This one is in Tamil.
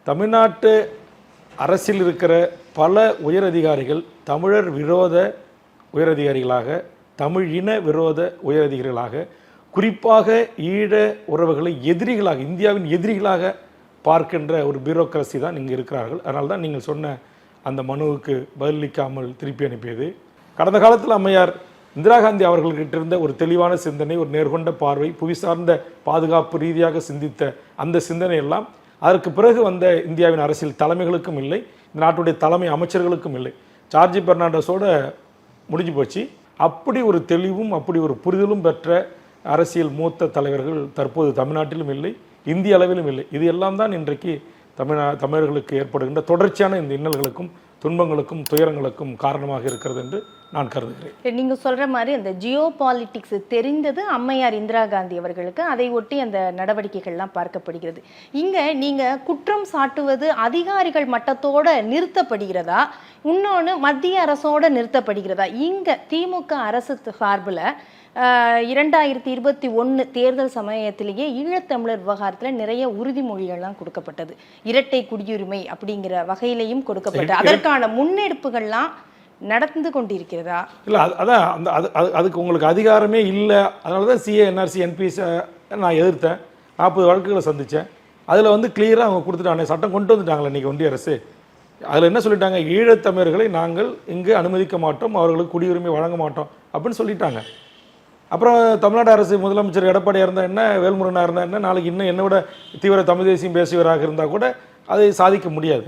தமிழ்நாட்டு அரசில் இருக்கிற பல உயரதிகாரிகள் தமிழர் விரோத உயரதிகாரிகளாக, தமிழ் இன விரோத உயரதிகாரிகளாக, குறிப்பாக ஈழ உறவுகளை எதிரிகளாக, இந்தியாவின் எதிரிகளாக பார்க்கின்ற ஒரு பியூரோக்ரஸி தான் இங்கே இருக்கிறார்கள். அதனால தான் நீங்கள் சொன்ன அந்த மனுவுக்கு பதிலளிக்காமல் திருப்பி அனுப்பியது. கடந்த காலத்தில் அம்மையார் இந்திரா காந்தி அவர்கள்கிட்ட இருந்த ஒரு தெளிவான சிந்தனை, ஒரு நேர்கொண்ட பார்வை, புவி சார்ந்த பாதுகாப்பு ரீதியாக சிந்தித்த அந்த சிந்தனை எல்லாம் அதற்கு பிறகு வந்த இந்தியாவின் அரசியல் தலைமைகளுக்கும் இல்லை, இந்த நாட்டுடைய தலைமை அமைச்சர்களுக்கும் இல்லை. ஜார்ஜ் பெர்னாண்டஸோட முடிஞ்சு போச்சு. அப்படி ஒரு தெளிவும் அப்படி ஒரு புரிதலும் பெற்ற அரசியல் மூத்த தலைவர்கள் தற்போது தமிழ்நாட்டிலும் இல்லை, இந்திய அளவிலும் இல்லை. இது எல்லாம் தான் இன்றைக்கு தமிழர்களுக்கு ஏற்படுகின்ற தொடர்ச்சியான இந்த இன்னல்களுக்கும் துன்பங்களுக்கும் துயரங்களுக்கும் காரணமாக இருக்கிறது என்று நான் கருதுகிறேன். நீங்க சொல்ற மாதிரி அந்த ஜியோ பாலிட்டிக்ஸ் தெரிந்தது அம்மையார் இந்திரா காந்தி அவர்களுக்கு. அதை ஒட்டி அந்த நடவடிக்கைகள்லாம் பார்க்கப்படுகிறது. இங்க நீங்க குற்றம் சாட்டுவது அதிகாரிகள் மட்டத்தோட நிறுத்தப்படுகிறதா, இன்னொன்று மத்திய அரசோட நிறுத்தப்படுகிறதா? இங்க திமுக அரசு சார்பில் 2021 தேர்தல் சமயத்திலேயே ஈழத்தமிழர் விவகாரத்தில் நிறைய உறுதிமொழிகள்லாம் கொடுக்கப்பட்டது. இரட்டை குடியுரிமை அப்படிங்கிற வகையிலையும் கொடுக்கப்பட்டது. அதற்கான முன்னெடுப்புகள்லாம் நடந்து கொண்டிருக்கிறதா? இல்லை, அதான் அதுக்கு உங்களுக்கு அதிகாரமே இல்லை. அதனால தான் சிஏ, என்ஆர்சி, என்பிஎஸ் நான் எதிர்த்தேன். 40 வழக்குகளை சந்தித்தேன். அதில் கிளியராக அவங்க கொடுத்துட்டாங்க, சட்டம் கொண்டு வந்துட்டாங்களே இன்றைக்கி ஒன்றிய அரசு. அதில் என்ன சொல்லிட்டாங்க, ஈழத்தமிழர்களை நாங்கள் இங்கு அனுமதிக்க மாட்டோம், அவர்களுக்கு குடியுரிமை வழங்க மாட்டோம் அப்படின்னு சொல்லிட்டாங்க. அப்புறம் தமிழ்நாடு அரசு முதலமைச்சர் எடப்பாடியாக இருந்தால் என்ன, வேல்முருகனாக இருந்தால் என்ன, நாளைக்கு இன்னும் என்னை விட தீவிர தமிழ் தேசியம் பேசியவராக இருந்தால் கூட அதை சாதிக்க முடியாது.